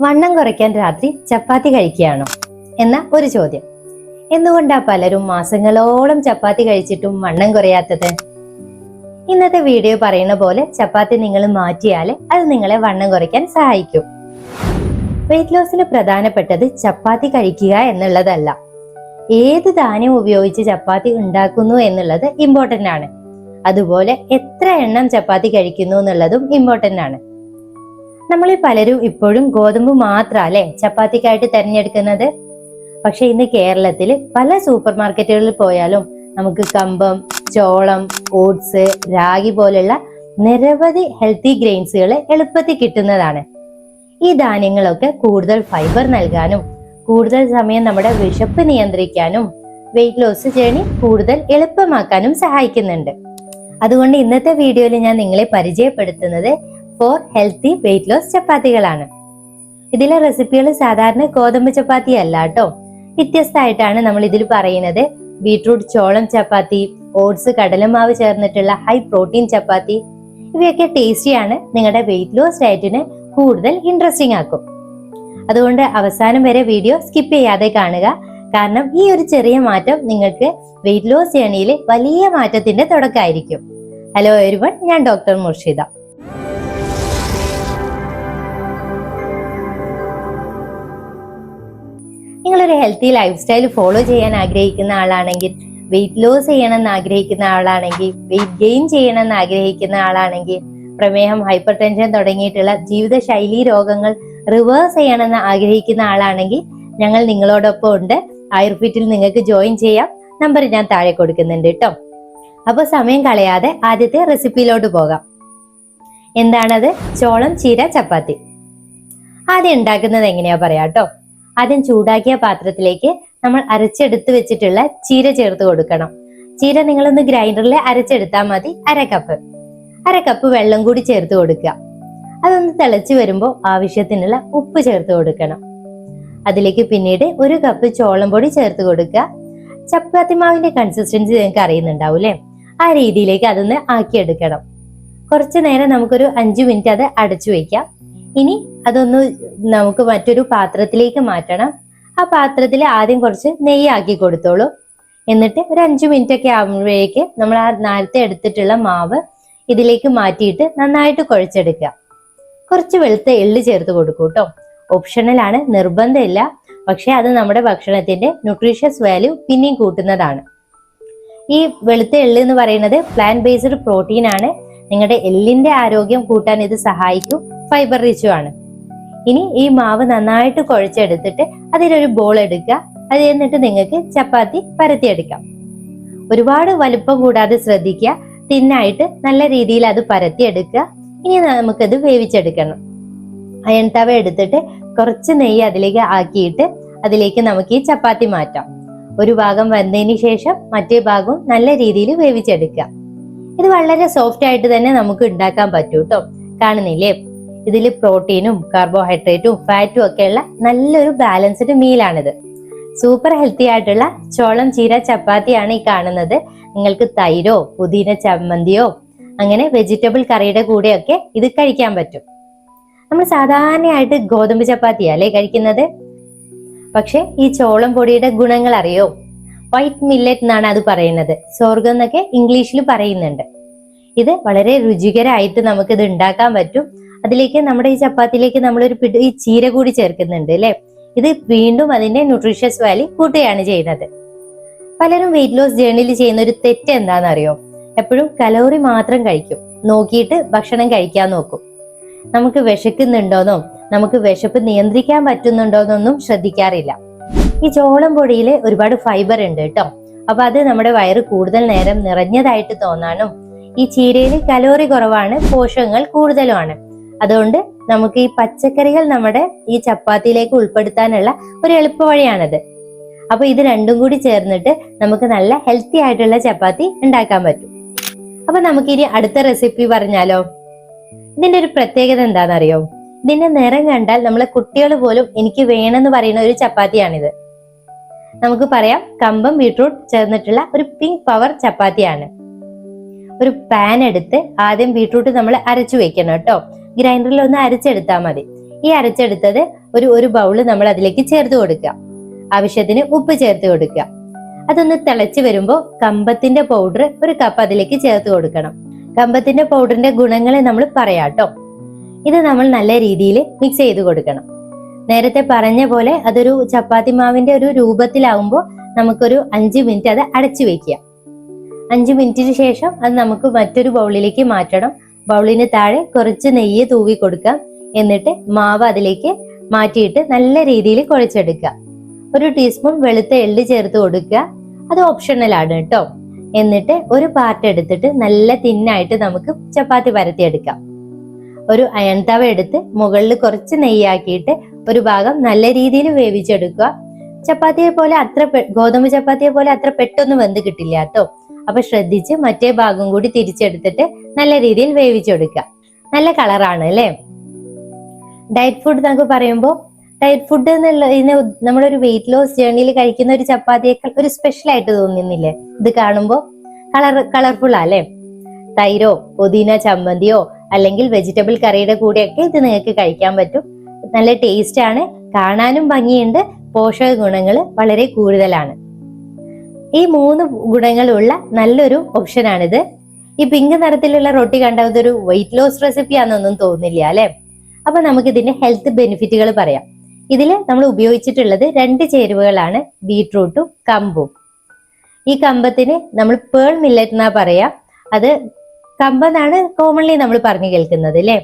വണ്ണം കുറയ്ക്കാൻ രാത്രി ചപ്പാത്തി കഴിക്കുകയാണോ എന്ന ഒരു ചോദ്യം. എന്തുകൊണ്ടാ പലരും മാസങ്ങളോളം ചപ്പാത്തി കഴിച്ചിട്ടും വണ്ണം കുറയാത്തത്? ഇന്നത്തെ വീഡിയോ പറയുന്ന പോലെ ചപ്പാത്തി നിങ്ങൾ മാറ്റിയാൽ അത് നിങ്ങളെ വണ്ണം കുറയ്ക്കാൻ സഹായിക്കും. വെയിറ്റ് ലോസിന് പ്രധാനപ്പെട്ടത് ചപ്പാത്തി കഴിക്കുക എന്നുള്ളതല്ല, ഏത് ധാന്യം ഉപയോഗിച്ച് ചപ്പാത്തി ഉണ്ടാക്കുന്നു എന്നുള്ളത് ഇമ്പോർട്ടന്റ് ആണ്. അതുപോലെ എത്ര എണ്ണം ചപ്പാത്തി കഴിക്കുന്നു എന്നുള്ളതും ഇമ്പോർട്ടന്റ് ആണ്. നമ്മളിൽ പലരും ഇപ്പോഴും ഗോതമ്പ് മാത്രല്ലേ ചപ്പാത്തിക്കായിട്ട് തിരഞ്ഞെടുക്കുന്നത്. പക്ഷെ ഇന്ന് കേരളത്തിൽ പല സൂപ്പർ മാർക്കറ്റുകളിൽ പോയാലും നമുക്ക് കമ്പം, ചോളം, ഓട്സ്, രാഗി പോലുള്ള നിരവധി ഹെൽത്തി ഗ്രെയിൻസുകൾ എളുപ്പത്തിൽ കിട്ടുന്നതാണ്. ഈ ധാന്യങ്ങളൊക്കെ കൂടുതൽ ഫൈബർ നൽകാനും കൂടുതൽ സമയം നമ്മുടെ വിശപ്പ് നിയന്ത്രിക്കാനും വെയിറ്റ് ലോസ് ജേണി കൂടുതൽ എളുപ്പമാക്കാനും സഹായിക്കുന്നുണ്ട്. അതുകൊണ്ട് ഇന്നത്തെ വീഡിയോയിൽ ഞാൻ നിങ്ങളെ പരിചയപ്പെടുത്തുന്നത് ഫോർ ഹെൽത്തി വെയിറ്റ് ലോസ് ചപ്പാത്തികളാണ്. ഇതിലെ റെസിപ്പികൾ സാധാരണ ഗോതമ്പ് ചപ്പാത്തി അല്ല കേട്ടോ, വ്യത്യസ്തമായിട്ടാണ് നമ്മൾ ഇതിൽ പറയുന്നത്. ബീട്രൂട്ട് ചോളം ചപ്പാത്തി, ഓട്സ് കടലമാവ് ചേർന്നിട്ടുള്ള ഹൈ പ്രോട്ടീൻ ചപ്പാത്തി, ഇവയൊക്കെ ടേസ്റ്റിയാണ്, നിങ്ങളുടെ വെയിറ്റ് ലോസ് ഡയറ്റിന് കൂടുതൽ ഇൻട്രസ്റ്റിംഗ് ആക്കും. അതുകൊണ്ട് അവസാനം വരെ വീഡിയോ സ്കിപ്പ് ചെയ്യാതെ കാണുക. കാരണം ഈ ഒരു ചെറിയ മാറ്റം നിങ്ങൾക്ക് വെയിറ്റ് ലോസ് ജേണിയിൽ വലിയ മാറ്റത്തിന്റെ തുടക്കമായിരിക്കും. ഹലോ എവരിവൺ, ഞാൻ ഡോക്ടർ മുർഷിദ. നിങ്ങളൊരു ഹെൽത്തി ലൈഫ് സ്റ്റൈൽ ഫോളോ ചെയ്യാൻ ആഗ്രഹിക്കുന്ന ആളാണെങ്കിൽ, വെയിറ്റ് ലോസ് ചെയ്യണമെന്ന് ആഗ്രഹിക്കുന്ന ആളാണെങ്കിൽ, വെയിറ്റ് ഗെയിൻ ചെയ്യണമെന്ന് ആഗ്രഹിക്കുന്ന ആളാണെങ്കിൽ, പ്രമേഹം, ഹൈപ്പർ ടെൻഷൻ തുടങ്ങിയിട്ടുള്ള ജീവിതശൈലി രോഗങ്ങൾ റിവേഴ്സ് ചെയ്യണമെന്ന് ആഗ്രഹിക്കുന്ന ആളാണെങ്കിൽ ഞങ്ങൾ നിങ്ങളോടൊപ്പം ഉണ്ട്. ആയുർഫിറ്റിൽ നിങ്ങൾക്ക് ജോയിൻ ചെയ്യാം. നമ്പർ ഞാൻ താഴെ കൊടുക്കുന്നുണ്ട് കേട്ടോ. അപ്പൊ സമയം കളയാതെ ആദ്യത്തെ റെസിപ്പിയിലോട്ട് പോകാം. എന്താണത്? ചോളം ചീര ചപ്പാത്തി. ആദ്യം ഉണ്ടാക്കുന്നത് എങ്ങനെയാ പറയാം കേട്ടോ. ആദ്യം ചൂടാക്കിയ പാത്രത്തിലേക്ക് നമ്മൾ അരച്ചെടുത്ത് വെച്ചിട്ടുള്ള ചീര ചേർത്ത് കൊടുക്കണം. ചീര നിങ്ങളൊന്ന് ഗ്രൈൻഡറിൽ അരച്ചെടുത്താൽ മതി. അര കപ്പ് വെള്ളം കൂടി ചേർത്ത് കൊടുക്കുക. അതൊന്ന് തിളച്ചു വരുമ്പോൾ ആവശ്യത്തിനുള്ള ഉപ്പ് ചേർത്ത് കൊടുക്കണം. അതിലേക്ക് പിന്നീട് 1 കപ്പ് ചോളം പൊടി ചേർത്ത് കൊടുക്കുക. ചപ്പാത്തി മാവിന്റെ കൺസിസ്റ്റൻസി നിങ്ങൾക്ക് അറിയുന്നുണ്ടാവും അല്ലെ, ആ രീതിയിലേക്ക് അതൊന്ന് ആക്കിയെടുക്കണം. കുറച്ചു നേരം നമുക്കൊരു 5 മിനിറ്റ് അത് അടച്ചു വെക്കാം. ഇനി അതൊന്ന് നമുക്ക് മറ്റൊരു പാത്രത്തിലേക്ക് മാറ്റണം. ആ പാത്രത്തിൽ ആദ്യം കുറച്ച് നെയ്യ് ആക്കി കൊടുത്തോളൂ. എന്നിട്ട് ഒരു 5 മിനിറ്റ് ഒക്കെ ആകുമ്പോഴേക്ക് നമ്മൾ ആ നേരത്തെ എടുത്തിട്ടുള്ള മാവ് ഇതിലേക്ക് മാറ്റിയിട്ട് നന്നായിട്ട് കുഴച്ചെടുക്കുക. കുറച്ച് വെളുത്ത എള്ള് ചേർത്ത് കൊടുക്കൂ കേട്ടോ. ഓപ്ഷണൽ ആണ്, നിർബന്ധമില്ല. പക്ഷെ അത് നമ്മുടെ ഭക്ഷണത്തിന്റെ ന്യൂട്രീഷ്യസ് വാല്യൂ പിന്നെയും കൂട്ടുന്നതാണ്. ഈ വെളുത്ത എള്ള് എന്ന് പറയുന്നത് പ്ലാന്റ് ബേസ്ഡ് പ്രോട്ടീൻ ആണ്. നിങ്ങളുടെ എല്ലിന്റെ ആരോഗ്യം കൂട്ടാൻ ഇത് സഹായിക്കും. ഫൈബർ റിച്ചും ആണ്. ഇനി ഈ മാവ് നന്നായിട്ട് കുഴച്ചെടുത്തിട്ട് അതിലൊരു ബോൾ എടുക്കുക. അത് എന്നിട്ട് നിങ്ങൾക്ക് ചപ്പാത്തി പരത്തിയെടുക്കാം. ഒരുപാട് വലുപ്പം കൂടാതെ ശ്രദ്ധിക്കുക. തിന്നായിട്ട് നല്ല രീതിയിൽ അത് പരത്തിയെടുക്കുക. ഇനി നമുക്കത് വേവിച്ചെടുക്കണം. അയൺ തവ എടുത്തിട്ട് കുറച്ച് നെയ്യ് അതിലേക്ക് ആക്കിയിട്ട് അതിലേക്ക് നമുക്ക് ഈ ചപ്പാത്തി മാറ്റാം. ഒരു ഭാഗം വെന്തതിന് ശേഷം മറ്റേ ഭാഗവും നല്ല രീതിയിൽ വേവിച്ചെടുക്കുക. ഇത് വളരെ സോഫ്റ്റ് ആയിട്ട് തന്നെ നമുക്ക് ഉണ്ടാക്കാൻ പറ്റൂ കേട്ടോ. കാണുന്നില്ലേ, ഇതിൽ പ്രോട്ടീനും കാർബോഹൈഡ്രേറ്റും ഫാറ്റും ഒക്കെയുള്ള നല്ലൊരു ബാലൻസ്ഡ് മീലാണിത്. സൂപ്പർ ഹെൽത്തി ആയിട്ടുള്ള ചോളം ചീര ചപ്പാത്തിയാണ് ഈ കാണുന്നത്. നിങ്ങൾക്ക് തൈരോ പുതിന ചമ്മന്തിയോ അങ്ങനെ വെജിറ്റബിൾ കറിയുടെ കൂടെയൊക്കെ ഇത് കഴിക്കാൻ പറ്റും. നമ്മൾ സാധാരണയായിട്ട് ഗോതമ്പ് ചപ്പാത്തിയല്ലേ കഴിക്കുന്നത്. പക്ഷെ ഈ ചോളം പൊടിയുടെ ഗുണങ്ങൾ അറിയോ? വൈറ്റ് മില്ലറ്റ് എന്നാണ് അത് പറയുന്നത്. സ്വർഗം എന്നൊക്കെ ഇംഗ്ലീഷിൽ പറയുന്നുണ്ട്. ഇത് വളരെ രുചികരമായിട്ട് നമുക്ക് ഇത് ഉണ്ടാക്കാൻ പറ്റും. അതിലേക്ക് നമ്മുടെ ഈ ചപ്പാത്തിയിലേക്ക് നമ്മളൊരു ഈ ചീര കൂടി ചേർക്കുന്നുണ്ട് അല്ലെ. ഇത് വീണ്ടും അതിന്റെ ന്യൂട്രീഷ്യസ് വാല്യൂ കൂട്ടുകയാണ് ചെയ്യുന്നത്. പലരും വെയിറ്റ് ലോസ് ജേർണിയിൽ ചെയ്യുന്ന ഒരു തെറ്റ് എന്താണെന്നറിയോ? എപ്പോഴും കലോറി മാത്രം കഴിക്കും, നോക്കിയിട്ട് ഭക്ഷണം കഴിക്കാൻ നോക്കും. നമുക്ക് വിശക്കുന്നുണ്ടോന്നോ നമുക്ക് വിശപ്പ് നിയന്ത്രിക്കാൻ പറ്റുന്നുണ്ടോന്നൊന്നും ശ്രദ്ധിക്കാറില്ല. ഈ ചോളം പൊടിയിൽ ഒരുപാട് ഫൈബർ ഉണ്ട് കേട്ടോ. അപ്പൊ അത് നമ്മുടെ വയറ് കൂടുതൽ നേരം നിറഞ്ഞതായിട്ട് തോന്നാനും, ഈ ചീരയിൽ കലോറി കുറവാണ്, പോഷകങ്ങൾ കൂടുതലുമാണ്. അതുകൊണ്ട് നമുക്ക് ഈ പച്ചക്കറികൾ നമ്മുടെ ഈ ചപ്പാത്തിയിലേക്ക് ഉൾപ്പെടുത്താനുള്ള ഒരു എളുപ്പ വഴിയാണിത്. അപ്പൊ ഇത് രണ്ടും കൂടി ചേർന്നിട്ട് നമുക്ക് നല്ല ഹെൽത്തി ആയിട്ടുള്ള ചപ്പാത്തി ഉണ്ടാക്കാൻ പറ്റും. അപ്പൊ നമുക്കിനി അടുത്ത റെസിപ്പി പറഞ്ഞാലോ. ഇതിന്റെ ഒരു പ്രത്യേകത എന്താണെന്നറിയോ? ഇതിന്റെ നിറം കണ്ടാൽ നമ്മളെ കുട്ടികൾ പോലും എനിക്ക് വേണമെന്ന് പറയുന്ന ഒരു ചപ്പാത്തിയാണിത്. നമുക്ക് പറയാം, കമ്പം ബീട്രൂട്ട് ചേർന്നിട്ടുള്ള ഒരു പിങ്ക് പവർ ചപ്പാത്തിയാണ്. ഒരു പാൻ എടുത്ത് ആദ്യം ബീട്രൂട്ട് നമ്മൾ അരച്ചു വെക്കണം കേട്ടോ. ഗ്രൈൻഡറിൽ ഒന്ന് അരച്ചെടുത്താൽ മതി. ഈ അരച്ചെടുത്തത് ഒരു ബൗള് നമ്മൾ അതിലേക്ക് ചേർത്ത് കൊടുക്കുക. ആവശ്യത്തിന് ഉപ്പ് ചേർത്ത് കൊടുക്കുക. അതൊന്ന് തിളച്ച് വരുമ്പോൾ കമ്പത്തിന്റെ പൗഡർ 1 കപ്പ് അതിലേക്ക് ചേർത്ത് കൊടുക്കണം. കമ്പത്തിന്റെ പൗഡറിന്റെ ഗുണങ്ങളെ നമ്മൾ പറയാട്ടോ. ഇത് നമ്മൾ നല്ല രീതിയിൽ മിക്സ് ചെയ്ത് കൊടുക്കണം. നേരത്തെ പറഞ്ഞ പോലെ അതൊരു ചപ്പാത്തി മാവിന്റെ ഒരു രൂപത്തിലാവുമ്പോൾ നമുക്കൊരു 5 മിനിറ്റ് അത് അടച്ചു വെക്കുക. 5 മിനിറ്റിന് ശേഷം അത് നമുക്ക് മറ്റൊരു ബൗളിലേക്ക് മാറ്റണം. ബൗളിന് താഴെ കുറച്ച് നെയ്യ് തൂവി കൊടുക്കാം. എന്നിട്ട് മാവ് അതിലേക്ക് മാറ്റിയിട്ട് നല്ല രീതിയിൽ കുഴച്ചെടുക്കുക. 1 ടീസ്പൂൺ വെളുത്ത എള്ള് ചേർത്ത് കൊടുക്കുക. അത് ഓപ്ഷണൽ ആണ് കേട്ടോ. എന്നിട്ട് ഒരു പാർട്ട് എടുത്തിട്ട് നല്ല തിന്നായിട്ട് നമുക്ക് ചപ്പാത്തി പരത്തിയെടുക്കാം. ഒരു അയൺ തവ എടുത്ത് മുകളിൽ കുറച്ച് നെയ്യാക്കിയിട്ട് ഒരു ഭാഗം നല്ല രീതിയിൽ വേവിച്ചെടുക്കുക. ചപ്പാത്തിയെ പോലെ ഗോതമ്പ് ചപ്പാത്തിയെ പോലെ അത്ര പെട്ടെന്ന് വെന്ത് കിട്ടില്ല കേട്ടോ. അപ്പൊ ശ്രദ്ധിച്ച് മറ്റേ ഭാഗം കൂടി തിരിച്ചെടുത്തിട്ട് നല്ല രീതിയിൽ വേവിച്ചെടുക്കുക. നല്ല കളറാണ് അല്ലേ. ഡയറ്റ് ഫുഡ് നമുക്ക് പറയുമ്പോൾ ഡയറ്റ് ഫുഡ് എന്നുള്ള നമ്മളൊരു വെയിറ്റ് ലോസ് ജേർണിയിൽ കഴിക്കുന്ന ഒരു ചപ്പാത്തിയേക്കാൾ ഒരു സ്പെഷ്യൽ ആയിട്ട് തോന്നുന്നില്ലേ ഇത് കാണുമ്പോൾ? കളർഫുൾ അല്ലേ. തൈരോ പുതിന ചമ്മന്തിയോ അല്ലെങ്കിൽ വെജിറ്റബിൾ കറിയുടെ കൂടെയൊക്കെ ഇത് നിങ്ങൾക്ക് കഴിക്കാൻ പറ്റും. നല്ല ടേസ്റ്റ് ആണ്, കാണാനും ഭംഗിയുണ്ട്, പോഷക ഗുണങ്ങൾ വളരെ കൂടുതലാണ്. ഈ 3 ഗുണങ്ങളുള്ള നല്ലൊരു ഓപ്ഷനാണിത്. ഈ പിങ്ക് നിറത്തിലുള്ള റൊട്ടി കണ്ട ഇതൊരു വെയിറ്റ് ലോസ് റെസിപ്പി ആണെന്നൊന്നും തോന്നില്ല അല്ലെ. അപ്പൊ നമുക്ക് ഇതിന്റെ ഹെൽത്ത് ബെനിഫിറ്റുകൾ പറയാം. ഇതിൽ നമ്മൾ ഉപയോഗിച്ചിട്ടുള്ളത് 2 ചേരുവകളാണ്, ബീട്രൂട്ടും കമ്പും. ഈ കമ്പത്തിന് നമ്മൾ പേൾ മില്ലറ്റ് എന്നാ പറയാ. അത് കമ്പെന്നാണ് കോമൺലി നമ്മൾ പറഞ്ഞു കേൾക്കുന്നത് അല്ലെ.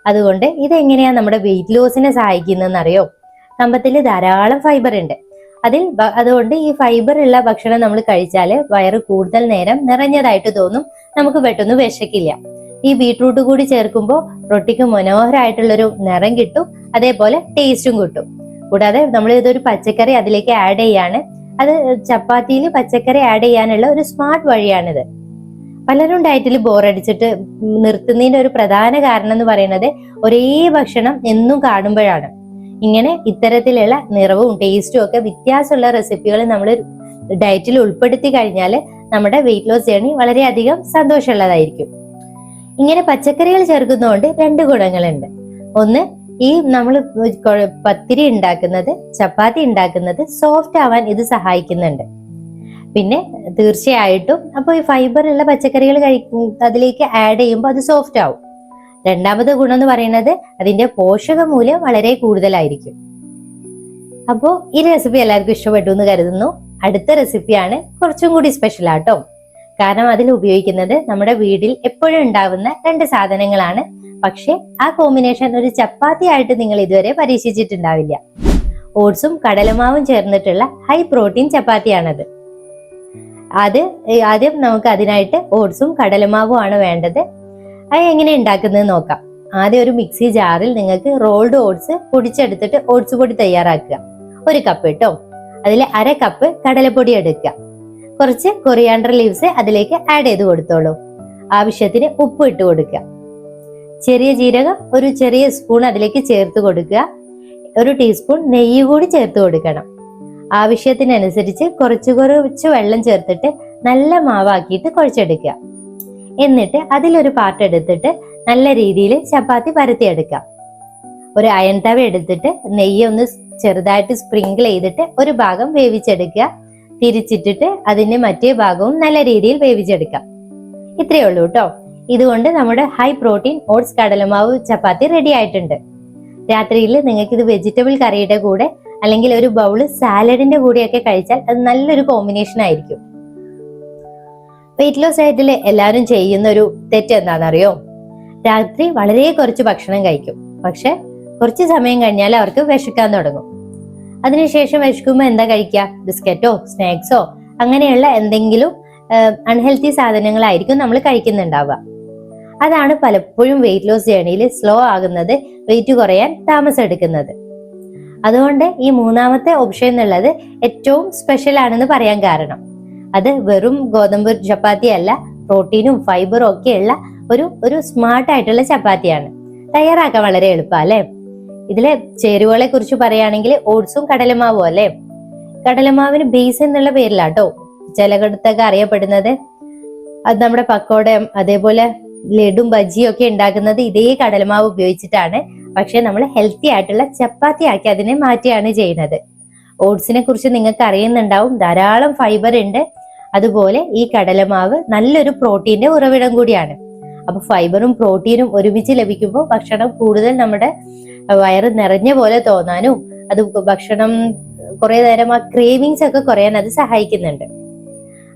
അതുകൊണ്ട് ഇതെങ്ങനെയാ നമ്മുടെ വെയിറ്റ് ലോസിനെ സഹായിക്കുന്നതെന്ന് അറിയോ? കമ്പത്തിൽ ധാരാളം ഫൈബർ ഉണ്ട്. അതുകൊണ്ട് ഈ ഫൈബർ ഉള്ള ഭക്ഷണം നമ്മൾ കഴിച്ചാല് വയറ് കൂടുതൽ നേരം നിറഞ്ഞതായിട്ട് തോന്നും, നമുക്ക് പെട്ടെന്ന് വിശക്കില്ല. ഈ ബീട്രൂട്ട് കൂടി ചേർക്കുമ്പോൾ റൊട്ടിക്ക് മനോഹരമായിട്ടുള്ളൊരു നിറം കിട്ടും, അതേപോലെ ടേസ്റ്റും കിട്ടും. കൂടാതെ നമ്മൾ ഇതൊരു പച്ചക്കറി അതിലേക്ക് ആഡ് ചെയ്യാണ്. അത് ചപ്പാത്തിയിൽ പച്ചക്കറി ആഡ് ചെയ്യാനുള്ള ഒരു സ്മാർട്ട് വഴിയാണിത്. പലരും ഡയറ്റിൽ ബോറടിച്ചിട്ട് നിർത്തുന്നതിന്റെ ഒരു പ്രധാന കാരണം എന്ന് പറയുന്നത് ഒരേ ഭക്ഷണം എന്നും കാണുമ്പോഴാണ്. ഇങ്ങനെ ഇത്തരത്തിലുള്ള നിറവും ടേസ്റ്റും ഒക്കെ വ്യത്യാസമുള്ള റെസിപ്പികൾ നമ്മൾ ഡയറ്റിൽ ഉൾപ്പെടുത്തി കഴിഞ്ഞാൽ നമ്മുടെ വെയിറ്റ് ലോസ് ജേർണി വളരെയധികം സന്തോഷമുള്ളതായിരിക്കും. ഇങ്ങനെ പച്ചക്കറികൾ ചേർക്കുന്നതുകൊണ്ട് 2 ഗുണങ്ങളുണ്ട്. ഒന്ന്, ഈ നമ്മൾ പത്തിരി ഉണ്ടാക്കുന്നത്, ചപ്പാത്തി ഉണ്ടാക്കുന്നത് സോഫ്റ്റ് ആവാൻ ഇത് സഹായിക്കുന്നുണ്ട്. പിന്നെ തീർച്ചയായിട്ടും അപ്പോൾ ഈ ഫൈബർ ഉള്ള പച്ചക്കറികൾ അതിലേക്ക് ആഡ് ചെയ്യുമ്പോൾ അത് സോഫ്റ്റ് ആവും. രണ്ടാമത്തെ ഗുണം എന്ന് പറയുന്നത് അതിന്റെ പോഷക മൂല്യം വളരെ കൂടുതലായിരിക്കും. അപ്പോൾ ഈ റെസിപ്പി എല്ലാവർക്കും ഇഷ്ടപ്പെട്ടു എന്ന് കരുതുന്നു. അടുത്ത റെസിപ്പിയാണ് കുറച്ചും കൂടി സ്പെഷ്യൽ ആട്ടോ. കാരണം അതിൽ ഉപയോഗിക്കുന്നത് നമ്മുടെ വീട്ടിൽ എപ്പോഴും ഉണ്ടാവുന്ന 2 സാധനങ്ങളാണ്. പക്ഷെ ആ കോമ്പിനേഷൻ ഒരു ചപ്പാത്തി ആയിട്ട് നിങ്ങൾ ഇതുവരെ പരീക്ഷിച്ചിട്ടുണ്ടാവില്ല. ഓട്സും കടലമാവും ചേർന്നിട്ടുള്ള ഹൈ പ്രോട്ടീൻ ചപ്പാത്തിയാണത്. ആദ്യം നമുക്ക് അതിനായിട്ട് ഓട്സും കടലമാവും ആണ് വേണ്ടത്. അത് എങ്ങനെ ഉണ്ടാക്കുന്നത് നോക്കാം. ആദ്യം ഒരു മിക്സി ജാറിൽ നിങ്ങൾക്ക് റോൾഡ് ഓട്സ് പൊടിച്ചെടുത്തിട്ട് ഓട്സ് പൊടി തയ്യാറാക്കുക. 1 കപ്പ് കേട്ടോ. അതിൽ 1/2 കപ്പ് കടലപ്പൊടി എടുക്കുക. കുറച്ച് കൊറിയാണ്ടർ ലീവ്സ് അതിലേക്ക് ആഡ് ചെയ്ത് കൊടുത്തോളൂ. ആവശ്യത്തിന് ഉപ്പ് ഇട്ട് കൊടുക്കുക. ചെറിയ ജീരകം ഒരു ചെറിയ സ്പൂൺ അതിലേക്ക് ചേർത്ത് കൊടുക്കുക. 1 ടീസ്പൂൺ നെയ്യ് കൂടി ചേർത്ത് കൊടുക്കണം. ആവശ്യത്തിനനുസരിച്ച് കുറച്ച് വെള്ളം ചേർത്തിട്ട് നല്ല മാവാക്കിയിട്ട് കുഴച്ചെടുക്കുക. എന്നിട്ട് അതിലൊരു പാർട്ട് എടുത്തിട്ട് നല്ല രീതിയിൽ ചപ്പാത്തി പരത്തിയെടുക്കാം. ഒരു അയൺ തവ എടുത്തിട്ട് നെയ്യ് ഒന്ന് ചെറുതായിട്ട് സ്പ്രിങ്കിൾ ചെയ്തിട്ട് ഒരു ഭാഗം വേവിച്ചെടുക്കുക. തിരിച്ചിട്ടിട്ട് അതിന്റെ മറ്റേ ഭാഗവും നല്ല രീതിയിൽ വേവിച്ചെടുക്കാം. ഇത്രയേ ഉള്ളൂ കേട്ടോ. ഇതുകൊണ്ട് നമ്മുടെ ഹൈ പ്രോട്ടീൻ ഓട്സ് കടലമാവ് ചപ്പാത്തി റെഡി ആയിട്ടുണ്ട്. രാത്രിയിൽ നിങ്ങൾക്ക് ഇത് വെജിറ്റബിൾ കറിയുടെ കൂടെ അല്ലെങ്കിൽ ഒരു ബൗള് സാലഡിന്റെ കൂടെയൊക്കെ കഴിച്ചാൽ അത് നല്ലൊരു കോമ്പിനേഷൻ ആയിരിക്കും. വെയിറ്റ് ലോസ് ഡയറ്റിൽ എല്ലാവരും ചെയ്യുന്ന ഒരു തെറ്റ് എന്താണെന്നറിയോ? രാത്രി വളരെ കുറച്ച് ഭക്ഷണം കഴിക്കും. പക്ഷെ കുറച്ച് സമയം കഴിഞ്ഞാൽ അവർക്ക് വിശക്കാൻ തുടങ്ങും. അതിനുശേഷം വിശക്കുമ്പോൾ എന്താ കഴിക്കുക? ബിസ്ക്കറ്റോ സ്നാക്സോ അങ്ങനെയുള്ള എന്തെങ്കിലും അൺഹെൽത്തി സാധനങ്ങളായിരിക്കും നമ്മൾ കഴിക്കുന്നുണ്ടാവുക. അതാണ് പലപ്പോഴും വെയിറ്റ് ലോസ് ജേർണിയിൽ സ്ലോ ആകുന്നത്, വെയിറ്റ് കുറയാൻ താമസം എടുക്കുന്നത്. അതുകൊണ്ട് ഈ 3ാമത്തെ ഓപ്ഷൻ എന്നുള്ളത് ഏറ്റവും സ്പെഷ്യൽ ആണെന്ന് പറയാൻ കാരണം അത് വെറും ഗോതമ്പ് ചപ്പാത്തി അല്ല, പ്രോട്ടീനും ഫൈബറും ഒക്കെയുള്ള ഒരു സ്മാർട്ട് ആയിട്ടുള്ള ചപ്പാത്തിയാണ്. തയ്യാറാക്കാൻ വളരെ എളുപ്പം അല്ലെ. ഇതിലെ ചേരുവകളെ കുറിച്ച് പറയുകയാണെങ്കിൽ ഓട്സും കടലമാവും അല്ലെ. കടലമാവിന് ബേസ് എന്നുള്ള പേരിലാട്ടോ ചിലയിടത്തൊക്കെ അറിയപ്പെടുന്നത്. അത് നമ്മുടെ പക്കോടയും അതേപോലെ ലഡും ബജിയും ഒക്കെ ഉണ്ടാക്കുന്നത് ഇതേ കടലമാവ് ഉപയോഗിച്ചിട്ടാണ്. പക്ഷെ നമ്മൾ ഹെൽത്തി ആയിട്ടുള്ള ചപ്പാത്തി ആക്കി അതിനെ മാറ്റിയാണ് ചെയ്യുന്നത്. ഓട്സിനെ കുറിച്ച് നിങ്ങൾക്ക് അറിയുന്നുണ്ടാവും, ധാരാളം ഫൈബർ ഉണ്ട്. അതുപോലെ ഈ കടലമാവ് നല്ലൊരു പ്രോട്ടീന്റെ ഉറവിടം കൂടിയാണ്. അപ്പൊ ഫൈബറും പ്രോട്ടീനും ഒരുമിച്ച് ലഭിക്കുമ്പോൾ ഭക്ഷണം കൂടുതൽ നമ്മുടെ വയറ് നിറഞ്ഞ പോലെ തോന്നാനും അത് ഭക്ഷണം കുറെ നേരം ആ ക്രേവിങ്സ് ഒക്കെ കുറയാൻ അത് സഹായിക്കുന്നുണ്ട്.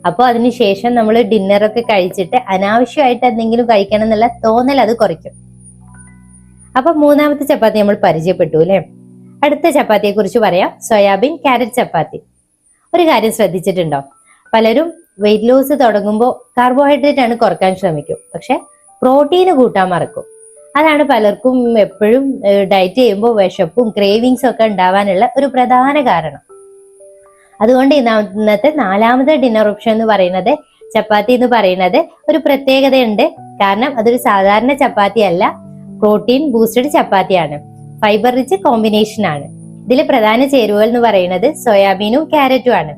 അപ്പൊ അതിനുശേഷം നമ്മൾ ഡിന്നറൊക്കെ കഴിച്ചിട്ട് അനാവശ്യമായിട്ട് എന്തെങ്കിലും കഴിക്കണം എന്നുള്ള തോന്നൽ അത് കുറയ്ക്കും. അപ്പൊ മൂന്നാമത്തെ ചപ്പാത്തി നമ്മൾ പരിചയപ്പെട്ടു അല്ലെ. അടുത്ത ചപ്പാത്തിയെ കുറിച്ച് പറയാം, സോയാബീൻ ക്യാരറ്റ് ചപ്പാത്തി. ഒരു കാര്യം ശ്രദ്ധിച്ചിട്ടുണ്ടോ, പലരും വെയിറ്റ് ലോസ് തുടങ്ങുമ്പോൾ കാർബോഹൈഡ്രേറ്റ് ആണ് കുറക്കാൻ ശ്രമിക്കും, പക്ഷെ പ്രോട്ടീന് കൂട്ടാൻ മറക്കും. അതാണ് പലർക്കും എപ്പോഴും ഡയറ്റ് ചെയ്യുമ്പോൾ വിശപ്പും ക്രേവിങ്സും ഒക്കെ ഉണ്ടാവാനുള്ള ഒരു പ്രധാന കാരണം. അതുകൊണ്ട് ഇന്നത്തെ നാലാമത്തെ ഡിന്നർ ഓപ്ഷൻ എന്ന് പറയുന്നത് ചപ്പാത്തി എന്ന് പറയുന്നത് ഒരു പ്രത്യേകതയുണ്ട്. കാരണം അതൊരു സാധാരണ ചപ്പാത്തി അല്ല, പ്രോട്ടീൻ ബൂസ്റ്റഡ് ചപ്പാത്തിയാണ്. ഫൈബർ റിച്ച് കോമ്പിനേഷൻ ആണ്. ഇതിലെ പ്രധാന ചേരുവകൾ എന്ന് പറയുന്നത് സോയാബീനും ക്യാരറ്റും ആണ്.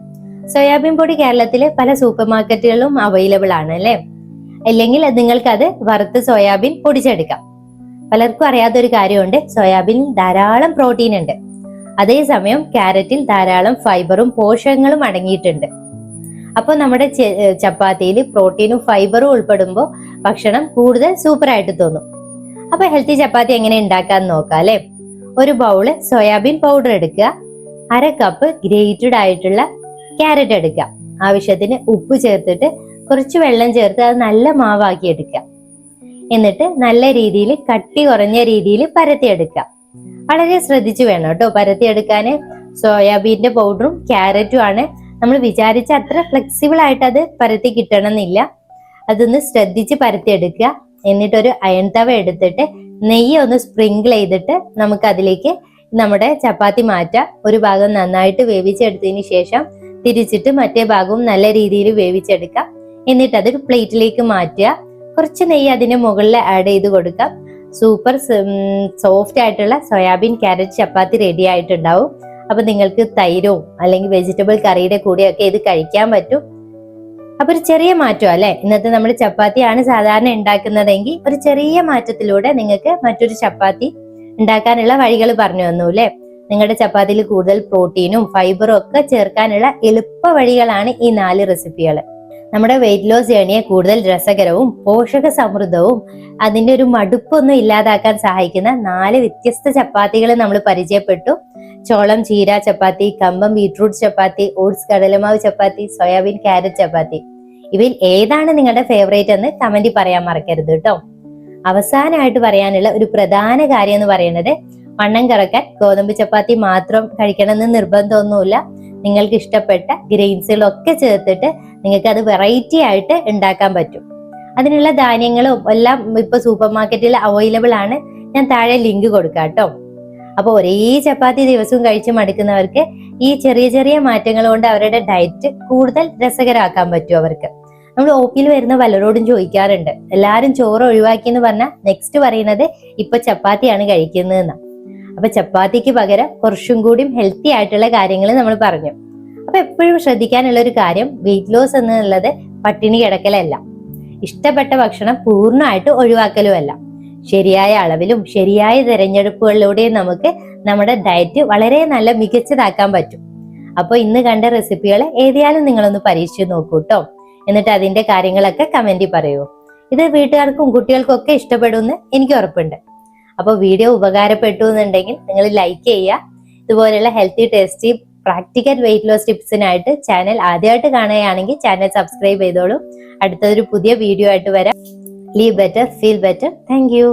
സോയാബീൻ പൊടി കേരളത്തിലെ പല സൂപ്പർ മാർക്കറ്റുകളിലും അവൈലബിൾ ആണ് അല്ലെ. അല്ലെങ്കിൽ നിങ്ങൾക്ക് അത് വറുത്ത് സോയാബീൻ പൊടിച്ചെടുക്കാം. പലർക്കും അറിയാത്തൊരു കാര്യമുണ്ട്, സോയാബീനിൽ ധാരാളം പ്രോട്ടീൻ ഉണ്ട്. അതേസമയം ക്യാരറ്റിൽ ധാരാളം ഫൈബറും പോഷകങ്ങളും അടങ്ങിയിട്ടുണ്ട്. അപ്പോൾ നമ്മുടെ ചപ്പാത്തിയിൽ പ്രോട്ടീനും ഫൈബറും ഉൾപ്പെടുമ്പോൾ ഭക്ഷണം കൂടുതൽ സൂപ്പറായിട്ട് തോന്നും. അപ്പൊ ഹെൽത്തി ചപ്പാത്തി എങ്ങനെ ഉണ്ടാക്കാന്ന് നോക്കാം അല്ലെ. ഒരു ബൗള് സോയാബീൻ പൗഡർ എടുക്കുക, 1/2 കപ്പ് ഗ്രേറ്റഡ് ആയിട്ടുള്ള ക്യാരറ്റ് എടുക്കുക, ആവശ്യത്തിന് ഉപ്പ് ചേർത്തിട്ട് കുറച്ച് വെള്ളം ചേർത്ത് അത് നല്ല മാവാക്കി എടുക്കുക. എന്നിട്ട് നല്ല രീതിയിൽ കട്ടി കുറഞ്ഞ രീതിയിൽ പരത്തിയെടുക്കുക. വളരെ ശ്രദ്ധിച്ചു വേണം കേട്ടോ പരത്തിയെടുക്കാന്. സോയാബീന്റെ പൗഡറും ക്യാരറ്റും ആണ്, നമ്മൾ വിചാരിച്ച അത്ര ഫ്ലെക്സിബിൾ ആയിട്ട് അത് പരത്തി കിട്ടണമെന്നില്ല. അതൊന്ന് ശ്രദ്ധിച്ച് പരത്തിയെടുക്കുക. എന്നിട്ടൊരു അയൺ തവ എടുത്തിട്ട് നെയ്യ് ഒന്ന് സ്പ്രിങ്കിൾ ചെയ്തിട്ട് നമുക്ക് അതിലേക്ക് നമ്മുടെ ചപ്പാത്തി മാറ്റാം. ഒരു ഭാഗം നന്നായിട്ട് വേവിച്ചെടുത്തതിന് ശേഷം തിരിച്ചിട്ട് മറ്റേ ഭാഗവും നല്ല രീതിയിൽ വേവിച്ചെടുക്കാം. എന്നിട്ട് അതൊരു പ്ലേറ്റിലേക്ക് മാറ്റുക. കുറച്ച് നെയ്യ് അതിന് മുകളിൽ ആഡ് ചെയ്ത് കൊടുക്കാം. സൂപ്പർ സോഫ്റ്റ് ആയിട്ടുള്ള സോയാബീൻ ക്യാരറ്റ് ചപ്പാത്തി റെഡി ആയിട്ടുണ്ടാവും. അപ്പൊ നിങ്ങൾക്ക് തൈരോ അല്ലെങ്കിൽ വെജിറ്റബിൾ കറിയുടെ കൂടെയൊക്കെ ഇത് കഴിക്കാൻ പറ്റും. അപ്പൊ ഒരു ചെറിയ മാറ്റം അല്ലെ. ഇന്നത്തെ നമ്മൾ ചപ്പാത്തിയാണ് സാധാരണ ഉണ്ടാക്കുന്നതെങ്കിൽ ഒരു ചെറിയ മാറ്റത്തിലൂടെ നിങ്ങൾക്ക് മറ്റൊരു ചപ്പാത്തി ഉണ്ടാക്കാനുള്ള വഴികൾ പറഞ്ഞു തന്നു അല്ലെ. നിങ്ങളുടെ ചപ്പാത്തിയിൽ കൂടുതൽ പ്രോട്ടീനും ഫൈബറും ഒക്കെ ചേർക്കാനുള്ള എളുപ്പ വഴികളാണ് ഈ 4 റെസിപ്പികൾ. നമ്മുടെ വെയിറ്റ് ലോസ് ജേണിയെ കൂടുതൽ രസകരവും പോഷക സമൃദ്ധവും അതിന്റെ ഒരു മടുപ്പൊന്നും ഇല്ലാതാക്കാൻ സഹായിക്കുന്ന 4 വ്യത്യസ്ത ചപ്പാത്തികൾ നമ്മൾ പരിചയപ്പെട്ടു. ചോളം ചീര ചപ്പാത്തി, കമ്പം ബീട്രൂട്ട് ചപ്പാത്തി, ഓട്സ് കടലമാവ് ചപ്പാത്തി, സോയാബീൻ ക്യാരറ്റ് ചപ്പാത്തി. ഇവയിൽ ഏതാണ് നിങ്ങളുടെ ഫേവറേറ്റ് എന്ന് കമന്റിൽ പറയാൻ മറക്കരുത് കേട്ടോ. അവസാനമായിട്ട് പറയാനുള്ള ഒരു പ്രധാന കാര്യം എന്ന് പറയുന്നത്, വണ്ണം കുറക്കാൻ ഗോതമ്പ് ചപ്പാത്തി മാത്രം കഴിക്കണമെന്ന് നിർബന്ധമൊന്നുമില്ല. നിങ്ങൾക്ക് ഇഷ്ടപ്പെട്ട ഗ്രെയിൻസുകളൊക്കെ ചേർത്തിട്ട് നിങ്ങൾക്ക് അത് വെറൈറ്റി ആയിട്ട് ഉണ്ടാക്കാൻ പറ്റും. അതിനുള്ള ധാന്യങ്ങളും എല്ലാം ഇപ്പൊ സൂപ്പർ മാർക്കറ്റിൽ അവൈലബിൾ ആണ്. ഞാൻ താഴെ ലിങ്ക് കൊടുക്കാം കേട്ടോ. അപ്പൊ ഒരേ ചപ്പാത്തി ദിവസവും കഴിച്ച് മടുക്കുന്നവർക്ക് ഈ ചെറിയ ചെറിയ മാറ്റങ്ങൾ കൊണ്ട് അവരുടെ ഡയറ്റ് കൂടുതൽ രസകരമാക്കാൻ പറ്റും അവർക്ക്. നമ്മൾ OP-യിൽ വരുന്ന പലരോടും ചോദിക്കാറുണ്ട്, എല്ലാരും ചോറ് ഒഴിവാക്കി എന്ന് പറഞ്ഞാൽ നെക്സ്റ്റ് പറയുന്നത് ഇപ്പൊ ചപ്പാത്തിയാണ് കഴിക്കുന്നതെന്നാ. അപ്പൊ ചപ്പാത്തിക്ക് പകരം കുറച്ചും കൂടിയും ഹെൽത്തി ആയിട്ടുള്ള കാര്യങ്ങൾ നമ്മൾ പറഞ്ഞു. അപ്പൊ എപ്പോഴും ശ്രദ്ധിക്കാനുള്ള ഒരു കാര്യം, വെയിറ്റ് ലോസ് എന്നുള്ളത് പട്ടിണി കിടക്കലല്ല, ഇഷ്ടപ്പെട്ട ഭക്ഷണം പൂർണ്ണമായിട്ട് ഒഴിവാക്കലുമല്ല. ശരിയായ അളവിലും ശരിയായ തിരഞ്ഞെടുപ്പുകളിലൂടെയും നമുക്ക് നമ്മുടെ ഡയറ്റ് വളരെ നല്ല മികച്ചതാക്കാൻ പറ്റും. അപ്പൊ ഇന്ന് കണ്ട റെസിപ്പികൾ ഏതായാലും നിങ്ങളൊന്ന് പരീക്ഷിച്ച് നോക്കൂ കേട്ടോ. എന്നിട്ട് അതിന്റെ കാര്യങ്ങളൊക്കെ കമന്റിൽ പറയൂ. ഇത് വീട്ടുകാർക്കും കുട്ടികൾക്കും ഒക്കെ ഇഷ്ടപ്പെടുമെന്ന് എനിക്ക് ഉറപ്പുണ്ട്. അപ്പോൾ വീഡിയോ ഉപകാരപ്പെട്ടു എന്നുണ്ടെങ്കിൽ നിങ്ങൾ ലൈക്ക് ചെയ്യുക. ഇതുപോലെയുള്ള healthy tasty practical weight loss ടിപ്സിനായിട്ട് ചാനൽ ആദ്യമായിട്ട് കാണുകയാണെങ്കിൽ ചാനൽ സബ്സ്ക്രൈബ് ചെയ്തോളൂ. അടുത്തൊരു പുതിയ വീഡിയോ ആയിട്ട് വരാം. Leave better, feel better. Thank you.